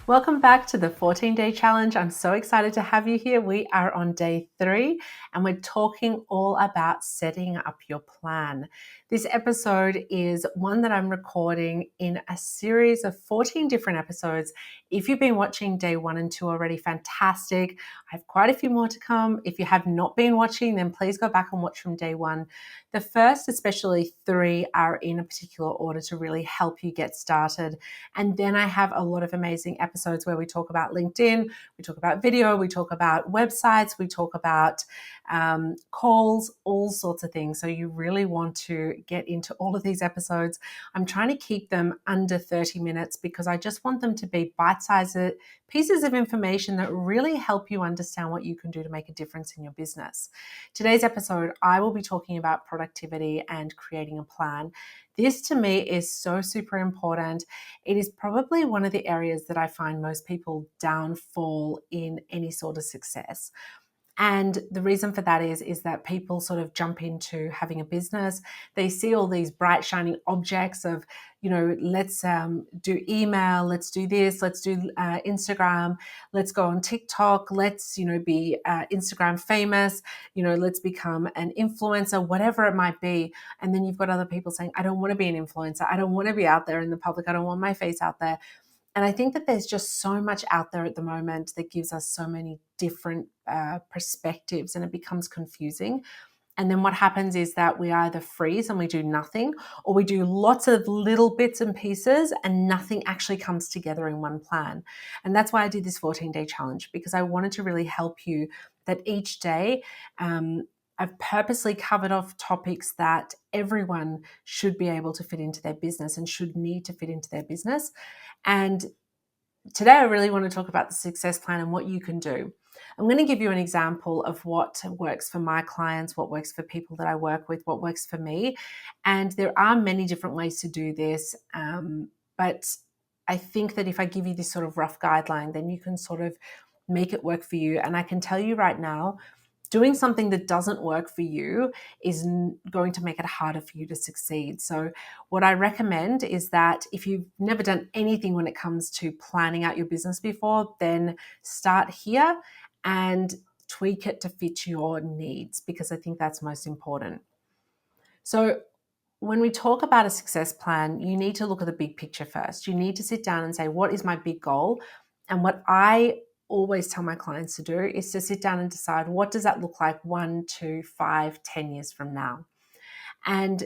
Welcome back to the 14-day challenge. I'm so excited to have you here. We are on day 3 and we're talking all about setting up your plan. This episode is one that I'm recording in a series of 14 different episodes. If you've been watching day 1 and 2 already, fantastic. I have quite a few more to come. If you have not been watching, then please go back and watch from day 1. The first, especially 3, are in a particular order to really help you get started. And then I have a lot of amazing episodes where we talk about LinkedIn, we talk about video, we talk about websites, we talk about calls, all sorts of things. So you really want to get into all of these episodes. I'm trying to keep them under 30 minutes because I just want them to be bite-sized pieces of information that really help you understand what you can do to make a difference in your business. Today's episode, I will be talking about productivity and creating a plan. This to me is so super important. It is probably one of the areas that I find most people downfall in any sort of success. And the reason for that is that people sort of jump into having a business. They see all these bright, shining objects of, let's do email, let's do this, let's do Instagram, let's go on TikTok, let's, be Instagram famous, let's become an influencer, whatever it might be. And then you've got other people saying, I don't want to be an influencer. I don't want to be out there in the public. I don't want my face out there. And I think that there's just so much out there at the moment that gives us so many different perspectives, and it becomes confusing. And then what happens is that we either freeze and we do nothing, or we do lots of little bits and pieces and nothing actually comes together in one plan. And that's why I did this 14-day challenge, because I wanted to really help you that each day I've purposely covered off topics that everyone should be able to fit into their business and should need to fit into their business. And today I really want to talk about the success plan and what you can do. I'm going to give you an example of what works for my clients, what works for people that I work with, what works for me. And there are many different ways to do this. But I think that if I give you this sort of rough guideline, then you can sort of make it work for you. And I can tell you right now, doing something that doesn't work for you is going to make it harder for you to succeed. So what I recommend is that if you've never done anything when it comes to planning out your business before, then start here and tweak it to fit your needs, because I think that's most important. So when we talk about a success plan, you need to look at the big picture first. You need to sit down and say, what is my big goal? And what I always tell my clients to do is to sit down and decide, what does that look like 1, 2, 5, 10 years from now? And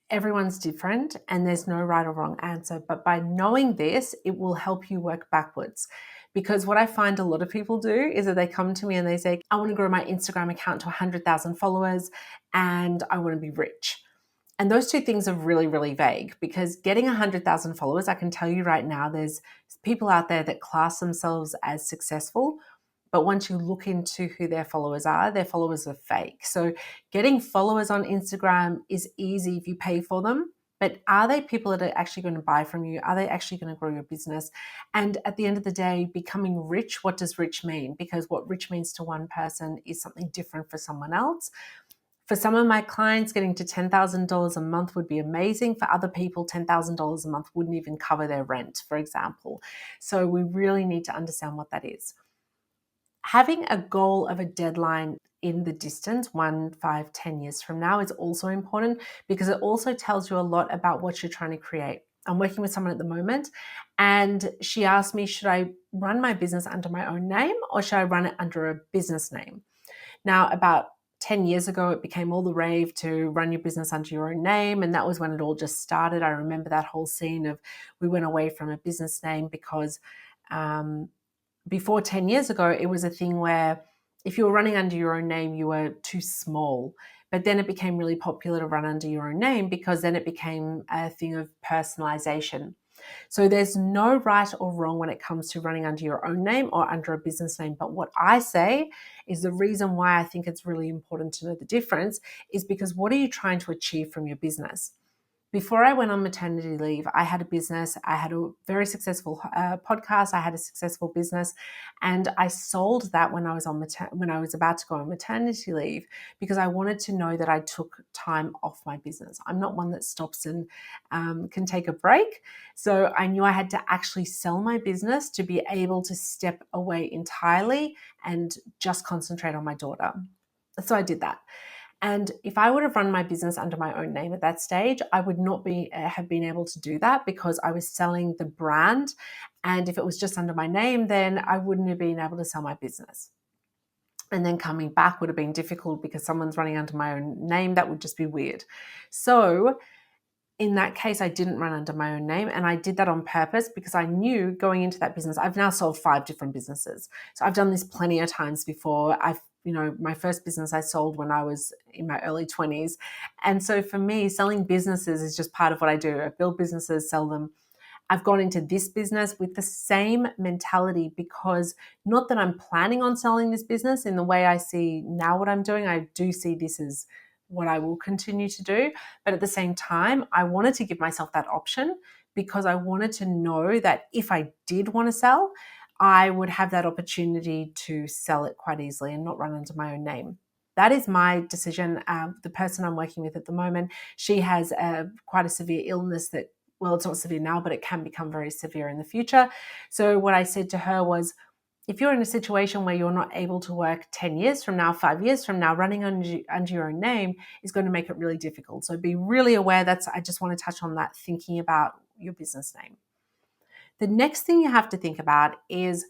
everyone's different and there's no right or wrong answer. But by knowing this, it will help you work backwards. Because what I find a lot of people do is that they come to me and they say, I want to grow my Instagram account to 100,000 followers and I want to be rich. And those two things are really, really vague, because getting 100,000 followers, I can tell you right now, there's people out there that class themselves as successful. But once you look into who their followers are fake. So getting followers on Instagram is easy if you pay for them. But are they people that are actually going to buy from you? Are they actually going to grow your business? And at the end of the day, becoming rich, what does rich mean? Because what rich means to one person is something different for someone else. For some of my clients, getting to $10,000 a month would be amazing. For other people, $10,000 a month wouldn't even cover their rent, for example. So we really need to understand what that is. Having a goal of a deadline in the distance, 1, 5, 10 years from now, is also important, because it also tells you a lot about what you're trying to create. I'm working with someone at the moment and she asked me, should I run my business under my own name or should I run it under a business name? Now, about 10 years ago, it became all the rave to run your business under your own name. And that was when it all just started. I remember that whole scene of we went away from a business name because before 10 years ago, it was a thing where if you were running under your own name, you were too small. But then it became really popular to run under your own name because then it became a thing of personalization. So there's no right or wrong when it comes to running under your own name or under a business name. But what I say is the reason why I think it's really important to know the difference is because what are you trying to achieve from your business? Before I went on maternity leave, I had a business. I had a very successful podcast. I had a successful business, and I sold that when I was when I was about to go on maternity leave, because I wanted to know that I took time off my business. I'm not one that stops and can take a break. So I knew I had to actually sell my business to be able to step away entirely and just concentrate on my daughter. So I did that. And if I would have run my business under my own name at that stage, I would not have been able to do that, because I was selling the brand. And if it was just under my name, then I wouldn't have been able to sell my business. And then coming back would have been difficult, because someone's running under my own name. That would just be weird. So in that case, I didn't run under my own name, and I did that on purpose, because I knew going into that business, I've now sold 5 different businesses. So I've done this plenty of times before. My first business I sold when I was in my early 20s. And so for me, selling businesses is just part of what I do. I build businesses, sell them. I've gone into this business with the same mentality, because not that I'm planning on selling this business in the way I see now what I'm doing. I do see this as what I will continue to do. But at the same time, I wanted to give myself that option, because I wanted to know that if I did want to sell, I would have that opportunity to sell it quite easily and not run under my own name. That is my decision. The person I'm working with at the moment, she has quite a severe illness that, well, it's not severe now, but it can become very severe in the future. So what I said to her was, if you're in a situation where you're not able to work 10 years from now, 5 years from now, running under your own name is going to make it really difficult. So be really aware. I just want to touch on that, thinking about your business name. The next thing you have to think about is,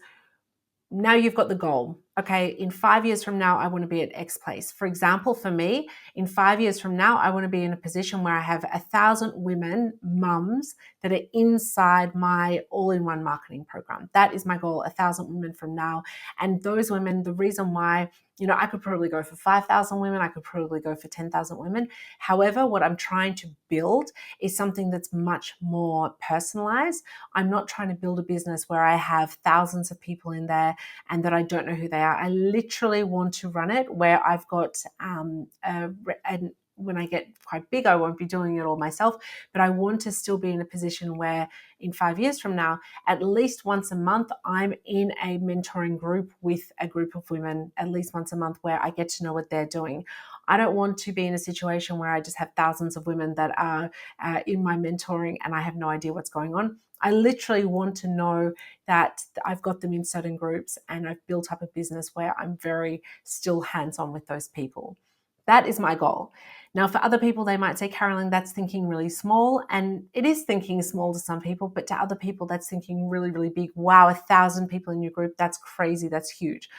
now you've got the goal. Okay, in 5 years from now, I want to be at X place. For example, for me, in 5 years from now, I want to be in a position where I have 1,000 women, mums, that are inside my all-in-one marketing program. That is my goal, 1,000 women from now. And those women, the reason why, I could probably go for 5,000 women, I could probably go for 10,000 women. However, what I'm trying to build is something that's much more personalized. I'm not trying to build a business where I have thousands of people in there and that I don't know who they are. I literally want to run it where I've got, and when I get quite big, I won't be doing it all myself, but I want to still be in a position where in 5 years from now, at least once a month, I'm in a mentoring group with a group of women, at least once a month, where I get to know what they're doing. I don't want to be in a situation where I just have thousands of women that are in my mentoring and I have no idea what's going on. I literally want to know that I've got them in certain groups and I've built up a business where I'm very still hands-on with those people. That is my goal. Now, for other people, they might say, Carolyn, that's thinking really small. And it is thinking small to some people, but to other people, that's thinking really, really big. Wow, 1,000 people in your group. That's crazy. That's huge.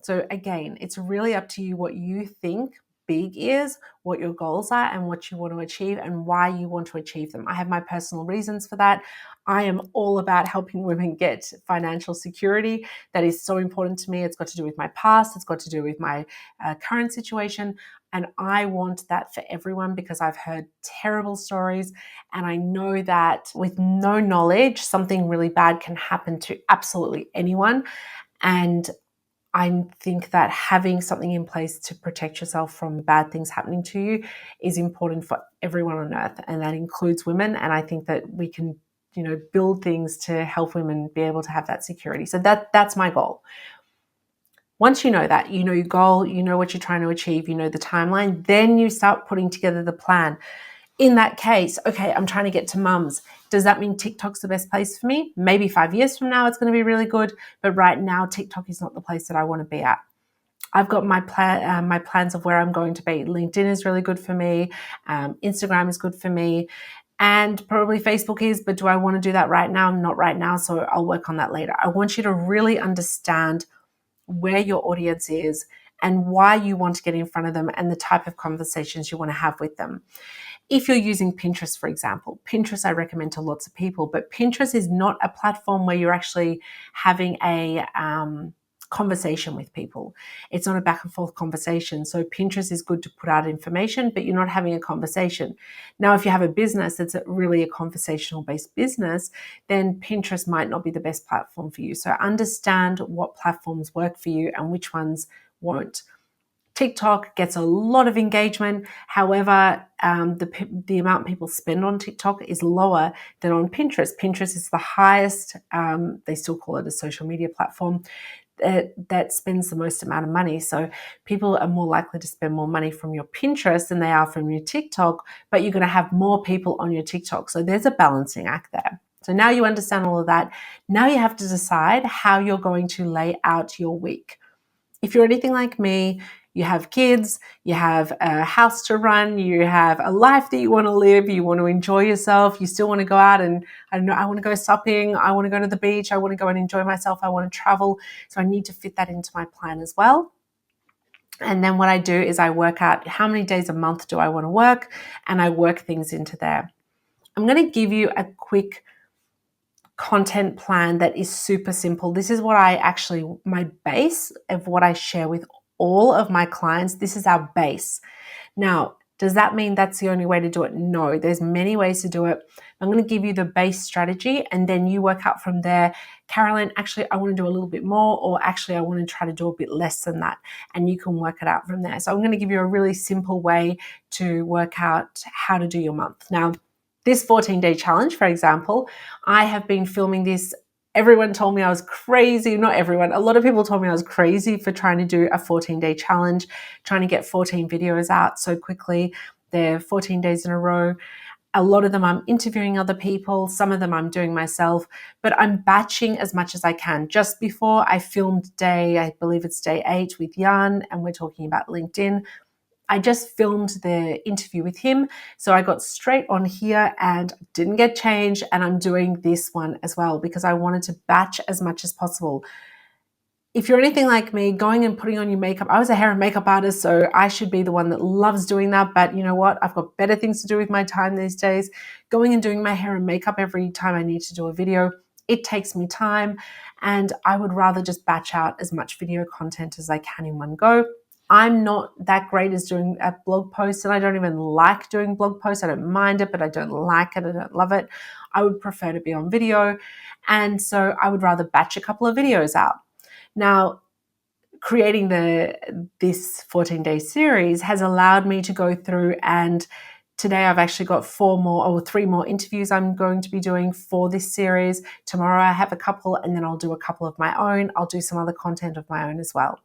So again, it's really up to you what you think big is, what your goals are, and what you want to achieve and why you want to achieve them. I have my personal reasons for that. I am all about helping women get financial security. That is so important to me. It's got to do with my past. It's got to do with my current situation. And I want that for everyone, because I've heard terrible stories. And I know that with no knowledge, something really bad can happen to absolutely anyone. And I think that having something in place to protect yourself from bad things happening to you is important for everyone on earth, and that includes women. And I think that we can, build things to help women be able to have that security. So that's my goal. Once you know that, you know your goal, you know what you're trying to achieve, you know the timeline, then you start putting together the plan. In that case, okay, I'm trying to get to mums. Does that mean TikTok's the best place for me? Maybe 5 years from now, it's going to be really good. But right now, TikTok is not the place that I want to be at. I've got my plans of where I'm going to be. LinkedIn is really good for me. Instagram is good for me. And probably Facebook is, but do I want to do that right now? Not right now. So I'll work on that later. I want you to really understand where your audience is and why you want to get in front of them and the type of conversations you want to have with them. If you're using Pinterest, for example, Pinterest I recommend to lots of people, but Pinterest is not a platform where you're actually having a conversation with people. It's not a back and forth conversation. So Pinterest is good to put out information, but you're not having a conversation. Now, if you have a business that's really a conversational based business, then Pinterest might not be the best platform for you. So understand what platforms work for you and which ones won't. TikTok gets a lot of engagement. However, the amount people spend on TikTok is lower than on Pinterest. Pinterest is the highest, they still call it a social media platform, that spends the most amount of money. So people are more likely to spend more money from your Pinterest than they are from your TikTok, but you're going to have more people on your TikTok. So there's a balancing act there. So now you understand all of that. Now you have to decide how you're going to lay out your week. If you're anything like me, you have kids, you have a house to run, you have a life that you want to live, you want to enjoy yourself, you still want to go out and, I don't know, I want to go shopping, I want to go to the beach, I want to go and enjoy myself, I want to travel. So I need to fit that into my plan as well. And then what I do is I work out how many days a month do I want to work, and I work things into there. I'm going to give you a quick content plan that is super simple. This is what my base of what I share with all of my clients. This is our base. Now, does that mean that's the only way to do it? No, there's many ways to do it. I'm going to give you the base strategy, and then you work out from there. Carolyn, actually, I want to do a little bit more, or actually, I want to try to do a bit less than that. And you can work it out from there. So I'm going to give you a really simple way to work out how to do your month. Now, this 14-day challenge, for example, I have been filming this. Everyone told me I was crazy. Not everyone. A lot of people told me I was crazy for trying to do a 14-day challenge, trying to get 14 videos out so quickly. They're 14 days in a row. A lot of them I'm interviewing other people. Some of them I'm doing myself, but I'm batching as much as I can. Just before I filmed I believe it's day 8 with Jan, and we're talking about LinkedIn. I just filmed the interview with him. So I got straight on here and didn't get changed. And I'm doing this one as well because I wanted to batch as much as possible. If you're anything like me, going and putting on your makeup, I was a hair and makeup artist, so I should be the one that loves doing that. But you know what? I've got better things to do with my time these days. Going and doing my hair and makeup every time I need to do a video, it takes me time. And I would rather just batch out as much video content as I can in one go. I'm not that great as doing a blog post, and I don't even like doing blog posts. I don't mind it, but I don't like it. I don't love it. I would prefer to be on video. And so I would rather batch a couple of videos out. Now, creating this 14-day series has allowed me to go through, and today I've actually got 3 more interviews I'm going to be doing for this series. Tomorrow I have a couple, and then I'll do a couple of my own. I'll do some other content of my own as well.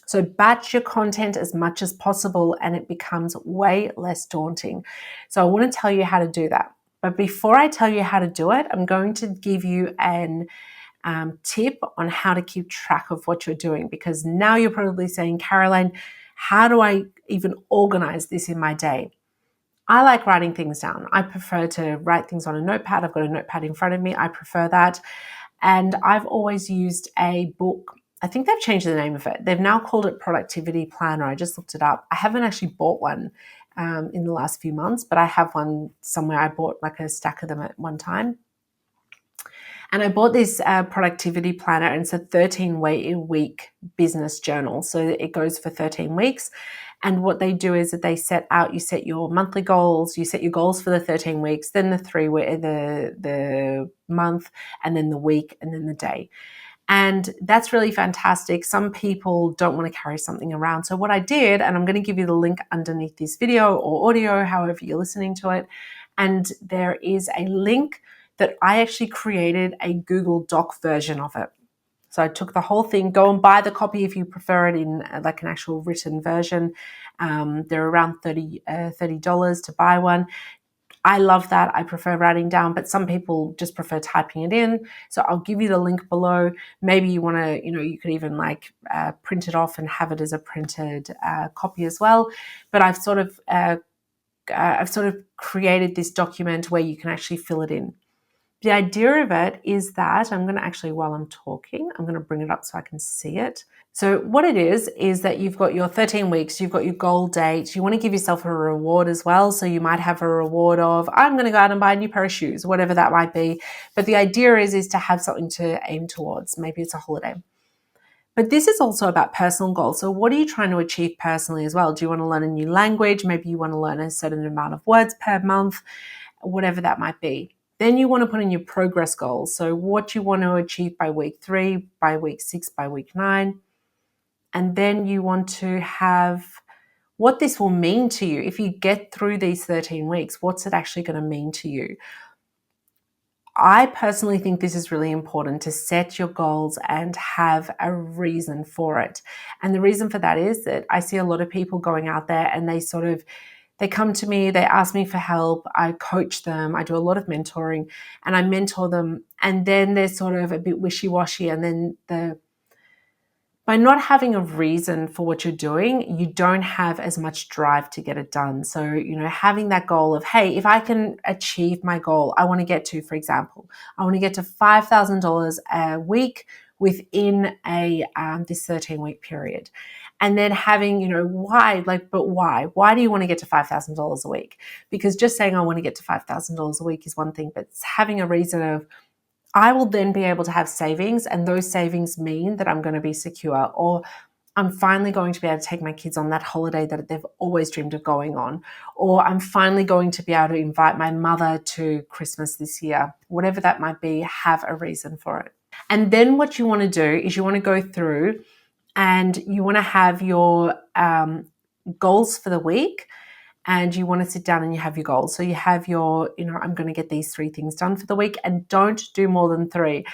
So batch your content as much as possible, and it becomes way less daunting. So I want to tell you how to do that. But before I tell you how to do it, I'm going to give you an tip on how to keep track of what you're doing, because now you're probably saying, Caroline, how do I even organize this in my day? I like writing things down. I prefer to write things on a notepad. I've got a notepad in front of me. I prefer that. And I've always used a book. I think they've changed the name of it. They've now called it Productivity Planner. I just looked it up. I haven't actually bought one in the last few months, but I have one somewhere. I bought like a stack of them at one time. And I bought this productivity planner, and it's a 13-week business journal. So it goes for 13 weeks. And what they do is that they you set your monthly goals, you set your goals for the 13 weeks, then the month, and then the week, and then the day. And that's really fantastic. Some people don't want to carry something around. So what I did, and I'm going to give you the link underneath this video or audio, however you're listening to it. And there is a link that I actually created a Google Doc version of it. So I took the whole thing. Go and buy the copy if you prefer it in like an actual written version. They're around $30 to buy one. I love that. I prefer writing down, but some people just prefer typing it in. So I'll give you the link below. Maybe you want to, you could even print it off and have it as a printed copy as well. But I've sort of created this document where you can actually fill it in. The idea of it is that I'm going to actually, while I'm talking, I'm going to bring it up so I can see it. So what it is that you've got your 13 weeks, you've got your goal date, you want to give yourself a reward as well. So you might have a reward of, I'm going to go out and buy a new pair of shoes, whatever that might be. But the idea is to have something to aim towards. Maybe it's a holiday. But this is also about personal goals. So what are you trying to achieve personally as well? Do you want to learn a new language? Maybe you want to learn a certain amount of words per month, whatever that might be. Then you want to put in your progress goals. So what you want to achieve by week 3, by week 6, by week 9. And then you want to have what this will mean to you. If you get through these 13 weeks, what's it actually going to mean to you? I personally think this is really important, to set your goals and have a reason for it. And the reason for that is that I see a lot of people going out there and they come to me, they ask me for help, I coach them, I do a lot of mentoring, and I mentor them, and then they're sort of a bit wishy-washy, and then by not having a reason for what you're doing, you don't have as much drive to get it done. So, having that goal of, hey, if I can achieve my goal, I want to get to, for example, I want to get to $5,000 a week within this 13-week period. And then having, why? But why? Why do you want to get to $5,000 a week? Because just saying I want to get to $5,000 a week is one thing, but it's having a reason of, I will then be able to have savings, and those savings mean that I'm going to be secure, or I'm finally going to be able to take my kids on that holiday that they've always dreamed of going on, or I'm finally going to be able to invite my mother to Christmas this year. Whatever that might be, have a reason for it. And then what you want to do is you want to go through and you want to have your goals for the week, and you want to sit down and you have your goals. So you have your, I'm going to get these 3 things done for the week, and don't do more than 3.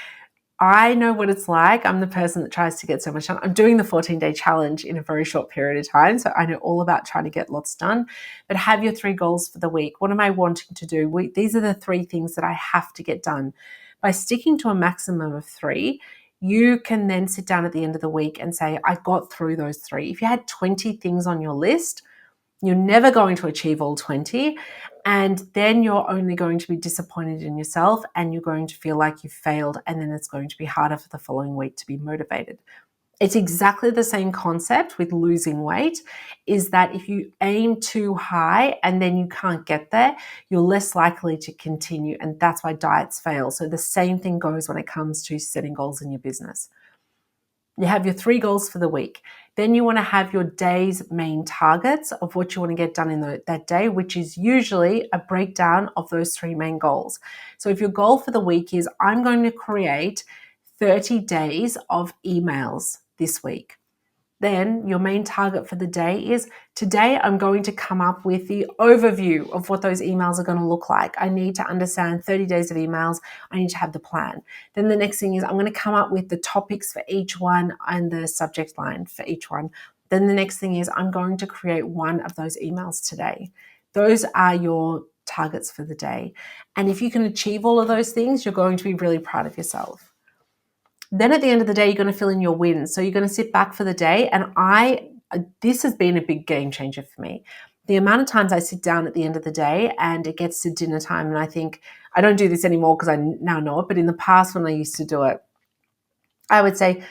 I know what it's like. I'm the person that tries to get so much done. I'm doing the 14-day challenge in a very short period of time, so I know all about trying to get lots done. But have your 3 goals for the week. What am I wanting to do? These are the 3 things that I have to get done. By sticking to a maximum of 3, you can then sit down at the end of the week and say, I got through those 3. If you had 20 things on your list, you're never going to achieve all 20, and then you're only going to be disappointed in yourself, and you're going to feel like you've failed, and then it's going to be harder for the following week to be motivated. It's exactly the same concept with losing weight, is that if you aim too high and then you can't get there, you're less likely to continue, and that's why diets fail. So the same thing goes when it comes to setting goals in your business. You have your 3 goals for the week. Then you want to have your day's main targets of what you want to get done in that day, which is usually a breakdown of those 3 main goals. So if your goal for the week is, I'm going to create 30 days of emails this week, then your main target for the day is, today I'm going to come up with the overview of what those emails are going to look like. I need to understand 30 days of emails. I need to have the plan. Then the next thing is, I'm going to come up with the topics for each one and the subject line for each one. Then the next thing is, I'm going to create one of those emails today. Those are your targets for the day. And if you can achieve all of those things, you're going to be really proud of yourself. Then at the end of the day, you're going to fill in your wins. So you're going to sit back for the day. And this has been a big game changer for me. The amount of times I sit down at the end of the day and it gets to dinner time, and I think, I don't do this anymore because I now know it, but in the past when I used to do it, I would say,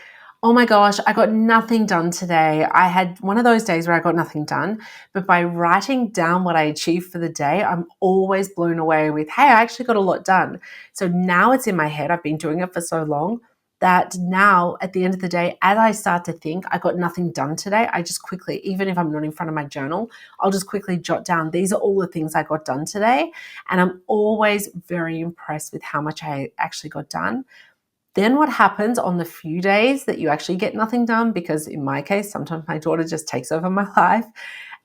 oh my gosh, I got nothing done today. I had one of those days where I got nothing done. But by writing down what I achieved for the day, I'm always blown away with, hey, I actually got a lot done. So now it's in my head. I've been doing it for so long that now at the end of the day, as I start to think I got nothing done today, I just quickly, even if I'm not in front of my journal, I'll just quickly jot down, these are all the things I got done today. And I'm always very impressed with how much I actually got done. Then what happens on the few days that you actually get nothing done, because in my case, sometimes my daughter just takes over my life,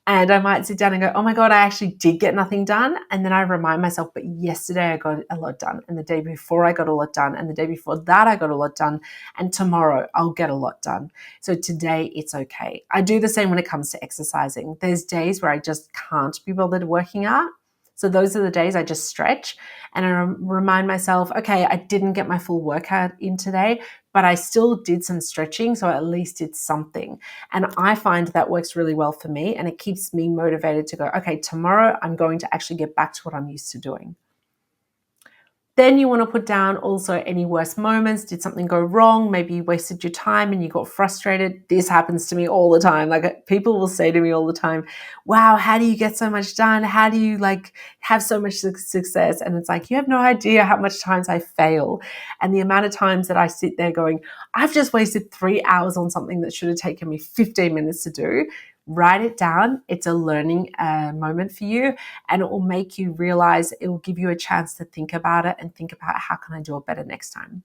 and I might sit down and go, oh my God, I actually did get nothing done. And then I remind myself, but yesterday I got a lot done. And the day before I got a lot done. And the day before that I got a lot done. And tomorrow I'll get a lot done. So today it's okay. I do the same when it comes to exercising. There's days where I just can't be bothered working out. So those are the days I just stretch and I remind myself, okay, I didn't get my full workout in today, but I still did some stretching, so at least it's something. And I find that works really well for me, and it keeps me motivated to go, okay, tomorrow I'm going to actually get back to what I'm used to doing. Then you want to put down also any worst moments. Did something go wrong? Maybe you wasted your time and you got frustrated. This happens to me all the time. Like, people will say to me all the time, wow, how do you get so much done? How do you have so much success? And it's like, you have no idea how much times I fail. And the amount of times that I sit there going, I've just wasted 3 hours on something that should have taken me 15 minutes to do. Write it down. It's a learning moment for you, and it will make you realize, it will give you a chance to think about it and think about, how can I do it better next time?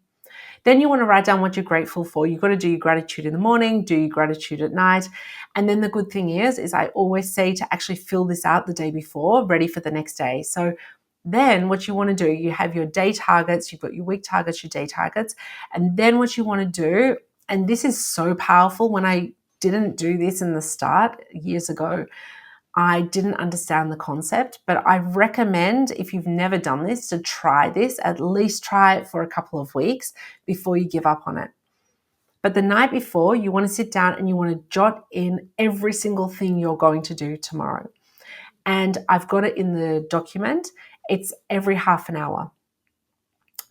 Then you want to write down what you're grateful for. You've got to do your gratitude in the morning, do your gratitude at night. And then the good thing is I always say to actually fill this out the day before, ready for the next day. So then what you want to do, you have your day targets, you've got your week targets, your day targets. And then what you want to do, and this is so powerful. When I didn't do this in the start years ago, I didn't understand the concept, but I recommend, if you've never done this, to try this. At least try it for a couple of weeks before you give up on it. But the night before, you want to sit down and you want to jot in every single thing you're going to do tomorrow. And I've got it in the document. It's every half an hour.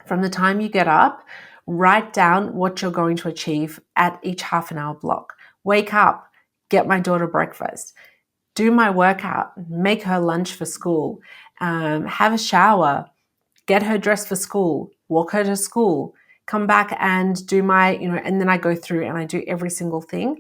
From the time you get up, write down what you're going to achieve at each half an hour block. Wake up, get my daughter breakfast, do my workout, make her lunch for school, have a shower, get her dressed for school, walk her to school, come back and do my, and then I go through and I do every single thing.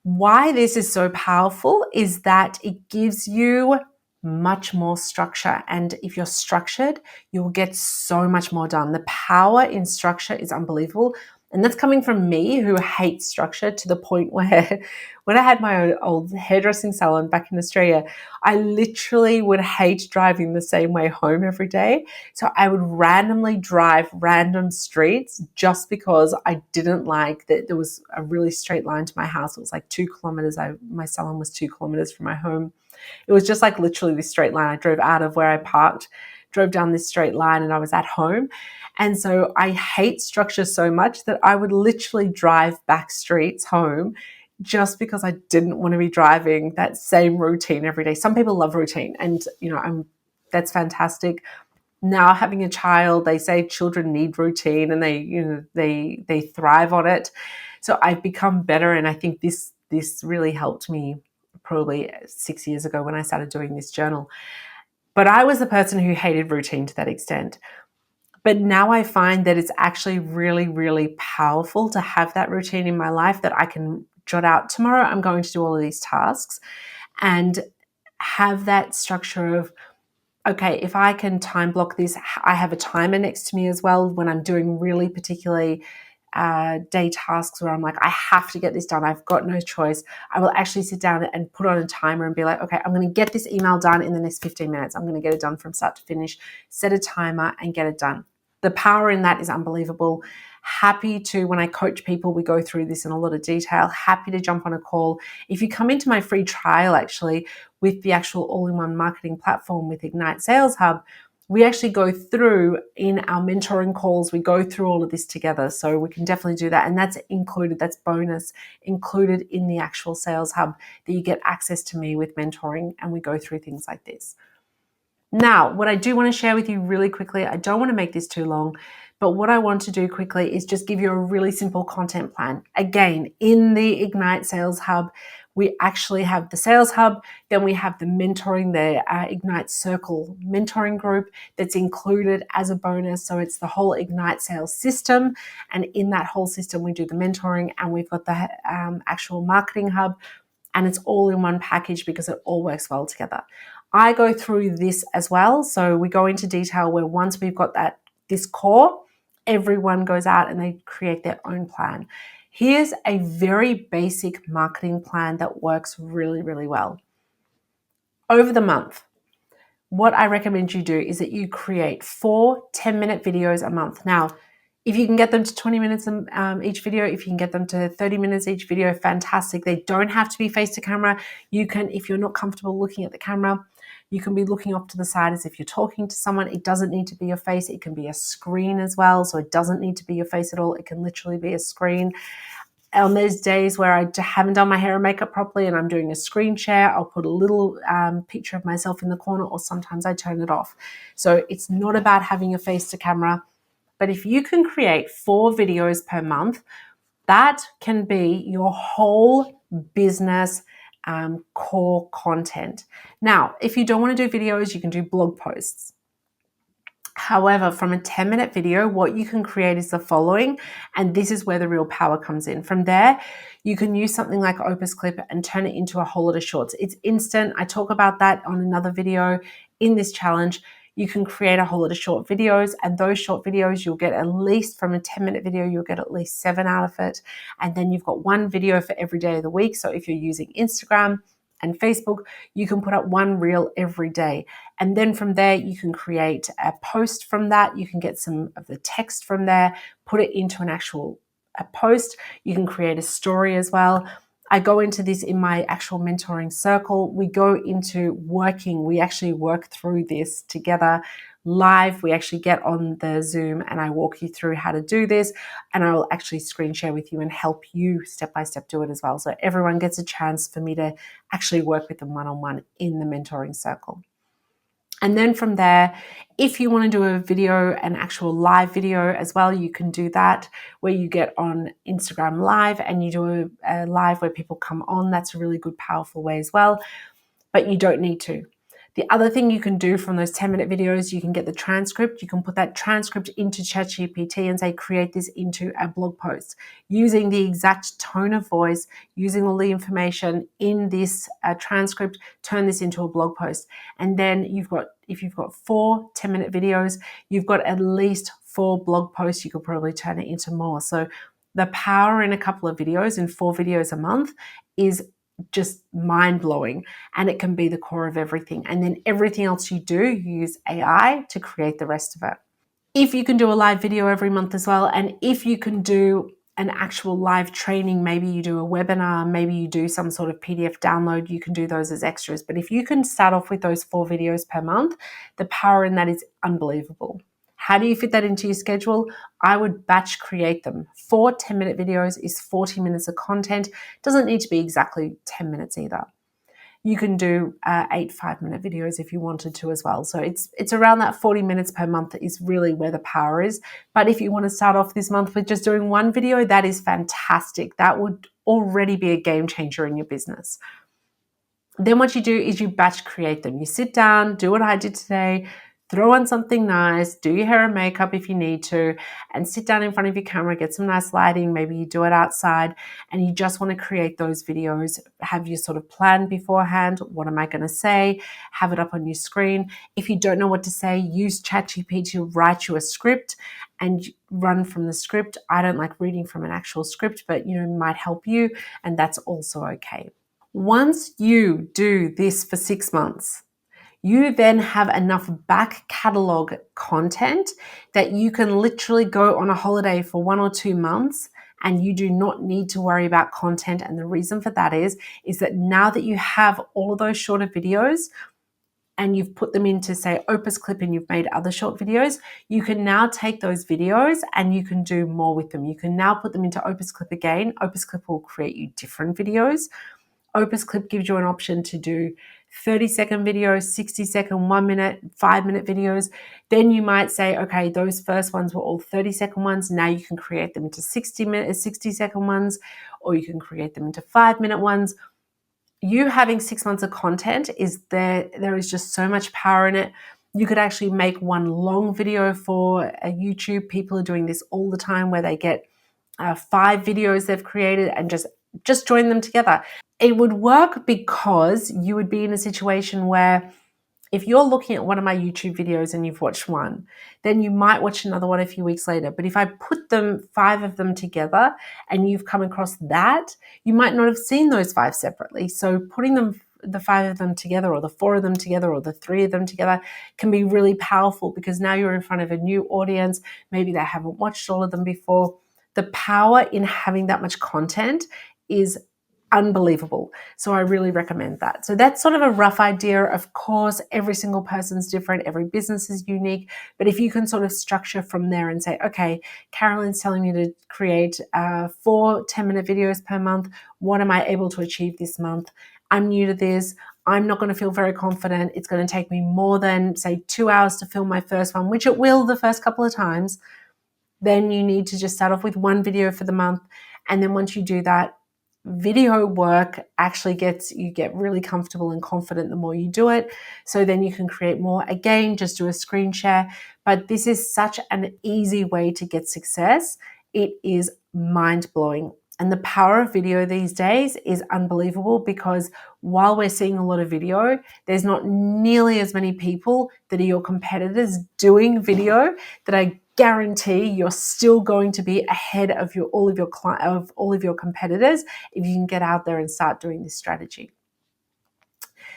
Why this is so powerful is that it gives you much more structure. And if you're structured, you'll get so much more done. The power in structure is unbelievable. And that's coming from me, who hates structure, to the point where when I had my old hairdressing salon back in Australia, I literally would hate driving the same way home every day. So I would randomly drive random streets just because I didn't like that there was a really straight line to my house. It was like 2 kilometers. My salon was 2 kilometers from my home. It was just like literally this straight line. I drove out of where I parked, drove down this straight line, and I was at home. And so I hate structure so much that I would literally drive back streets home just because I didn't want to be driving that same routine every day. Some people love routine, and that's fantastic. Now having a child, they say children need routine and they thrive on it. So I've become better, and I think this really helped me probably 6 years ago when I started doing this journal. But I was the person who hated routine to that extent. But now I find that it's actually really, really powerful to have that routine in my life, that I can jot out, tomorrow I'm going to do all of these tasks, and have that structure of, okay, if I can time block this, I have a timer next to me as well when I'm doing really particularly day tasks where I'm like, I have to get this done. I've got no choice. I will actually sit down and put on a timer and be like, okay, I'm going to get this email done in the next 15 minutes. I'm going to get it done from start to finish, set a timer and get it done. The power in that is unbelievable. Happy to, when I coach people, we go through this in a lot of detail. Happy to jump on a call. If you come into my free trial, actually, with the actual all-in-one marketing platform with Ignite Sales Hub, we actually go through in our mentoring calls, we go through all of this together. So we can definitely do that. And that's included, that's bonus, included in the actual Sales Hub, that you get access to me with mentoring, and we go through things like this. Now, what I do want to share with you really quickly, I don't want to make this too long, but what I want to do quickly is just give you a really simple content plan. Again, in the Ignite Sales Hub, we actually have the Sales Hub, then we have the mentoring, the Ignite Circle mentoring group that's included as a bonus. So it's the whole Ignite Sales system. And in that whole system, we do the mentoring, and we've got the actual marketing hub, and it's all in one package because it all works well together. I go through this as well. So we go into detail where once we've got this core, everyone goes out and they create their own plan. Here's a very basic marketing plan that works really, really well. Over the month, what I recommend you do is that you create 4 10-minute videos a month. Now, if you can get them to 20 minutes each video, if you can get them to 30 minutes each video, fantastic. They don't have to be face to camera. You can, if you're not comfortable looking at the camera, you can be looking off to the side as if you're talking to someone. It doesn't need to be your face. It can be a screen as well. So it doesn't need to be your face at all. It can literally be a screen. On those days where I haven't done my hair and makeup properly and I'm doing a screen share, I'll put a little picture of myself in the corner, or sometimes I turn it off. So it's not about having a face to camera. But if you can create 4 videos per month, that can be your whole business core content. Now, if you don't want to do videos, you can do blog posts. However, from a 10-minute video, what you can create is the following, and this is where the real power comes in. From there, you can use something like Opus Clip and turn it into a whole lot of shorts. It's instant. I talk about that on another video in this challenge. You can create a whole lot of short videos, and those short videos you'll get, at least from a 10-minute video, you'll get at least 7 out of it. And then you've got one video for every day of the week. So if you're using Instagram and Facebook, you can put up one reel every day. And then from there, you can create a post from that. You can get some of the text from there, put it into an actual post. You can create a story as well. I go into this in my actual mentoring circle. We go into working. We actually work through this together live. We actually get on the Zoom and I walk you through how to do this, and I will actually screen share with you and help you step by step do it as well. So everyone gets a chance for me to actually work with them one-on-one in the mentoring circle. And then from there, if you want to do a video, an actual live video as well, you can do that, where you get on Instagram Live and you do a live where people come on. That's a really good, powerful way as well, but you don't need to. The other thing you can do from those 10-minute videos, you can get the transcript. You can put that transcript into ChatGPT and say, create this into a blog post using the exact tone of voice, using all the information in this transcript, turn this into a blog post. And then if you've got 4 10-minute videos, you've got at least 4 blog posts. You could probably turn it into more. So the power in a couple of videos, in 4 videos a month, is just mind-blowing, and it can be the core of everything. And then everything else you do, you use AI to create the rest of it. If you can do a live video every month as well, and if you can do an actual live training, maybe you do a webinar, maybe you do some sort of PDF download, you can do those as extras. But if you can start off with those 4 videos per month, the power in that is unbelievable. How do you fit that into your schedule? I would batch create them. 4 10-minute videos is 40 minutes of content. It doesn't need to be exactly 10 minutes either. You can do 8 5-minute videos if you wanted to as well. So it's around that 40 minutes per month is really where the power is. But if you want to start off this month with just doing 1 video, that is fantastic. That would already be a game changer in your business. Then what you do is you batch create them. You sit down, do what I did today, throw on something nice, do your hair and makeup if you need to, and sit down in front of your camera, get some nice lighting. Maybe you do it outside and you just want to create those videos. Have your sort of plan beforehand. What am I going to say? Have it up on your screen. If you don't know what to say, use ChatGPT to write you a script and run from the script. I don't like reading from an actual script, but it might help you, and that's also okay. Once you do this for 6 months, you then have enough back catalog content that you can literally go on a holiday for 1 or 2 months and you do not need to worry about content. And the reason for that is that now that you have all of those shorter videos and you've put them into, say, Opus Clip, and you've made other short videos, you can now take those videos and you can do more with them. You can now put them into Opus Clip again. Opus Clip will create you different videos. Opus Clip gives you an option to do 30-second videos, 60-second, 1 minute, 5-minute videos. Then you might say, okay, those first ones were all 30-second ones. Now you can create them into 60-second ones, or you can create them into 5-minute ones. You having 6 months of content there is just so much power in it. You could actually make one long video for a YouTube. People are doing this all the time, where they get 5 videos they've created and just join them together. It would work because you would be in a situation where if you're looking at one of my YouTube videos and you've watched one, then you might watch another one a few weeks later. But if I put 5 of them together and you've come across that, you might not have seen those 5 separately. So putting the 5 of them together, or the 4 of them together, or the 3 of them together can be really powerful, because now you're in front of a new audience. Maybe they haven't watched all of them before. The power in having that much content is unbelievable. So I really recommend that. So that's sort of a rough idea. Of course, every single person's different. Every business is unique. But if you can sort of structure from there and say, okay, Carolyn's telling me to create 4 10-minute videos per month. What am I able to achieve this month? I'm new to this. I'm not going to feel very confident. It's going to take me more than, say, 2 hours to film my first one, which it will the first couple of times. Then you need to just start off with 1 video for the month. And then once you do that, video work actually you get really comfortable and confident the more you do it. So then you can create more. Again, just do a screen share. But this is such an easy way to get success. It is mind-blowing. And the power of video these days is unbelievable, because while we're seeing a lot of video, there's not nearly as many people that are your competitors doing video, that I guarantee you're still going to be ahead of all of your competitors if you can get out there and start doing this strategy.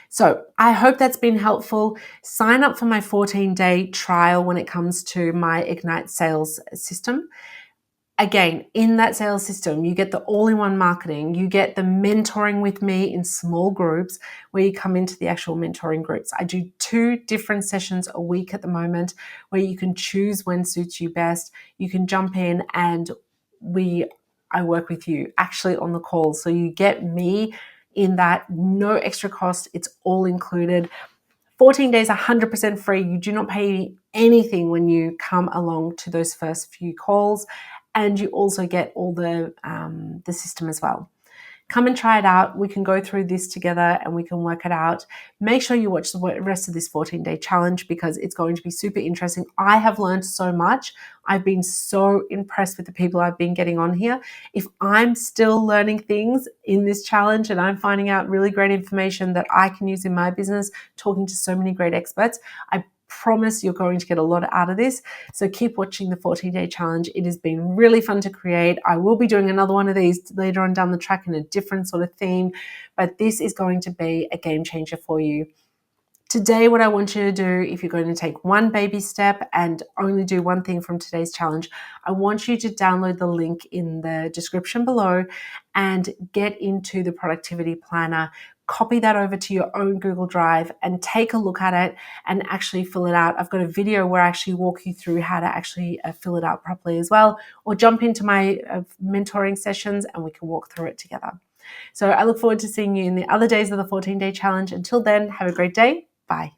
So I hope that's been helpful. Sign up for my 14-day trial when it comes to my Ignite sales system. Again, in that sales system, you get the all-in-one marketing, you get the mentoring with me in small groups where you come into the actual mentoring groups. I do 2 different sessions a week at the moment where you can choose when suits you best. You can jump in and I work with you actually on the call. So you get me in that, no extra cost. It's all included. 14 days, 100% free. You do not pay anything when you come along to those first few calls. And you also get all the system as well. Come and try it out. We can go through this together and we can work it out. Make sure you watch the rest of this 14-day challenge, because it's going to be super interesting. I have learned so much. I've been so impressed with the people I've been getting on here. If I'm still learning things in this challenge and I'm finding out really great information that I can use in my business, talking to so many great experts, I promise you're going to get a lot out of this. So keep watching the 14-day challenge. It has been really fun to create. I will be doing another one of these later on down the track in a different sort of theme, but this is going to be a game changer for you. Today, what I want you to do, if you're going to take one baby step and only do one thing from today's challenge, I want you to download the link in the description below and get into the productivity planner. Copy that over to your own Google Drive and take a look at it and actually fill it out. I've got a video where I actually walk you through how to actually fill it out properly as well, or jump into my mentoring sessions and we can walk through it together. So I look forward to seeing you in the other days of the 14-day challenge. Until then, have a great day. Bye.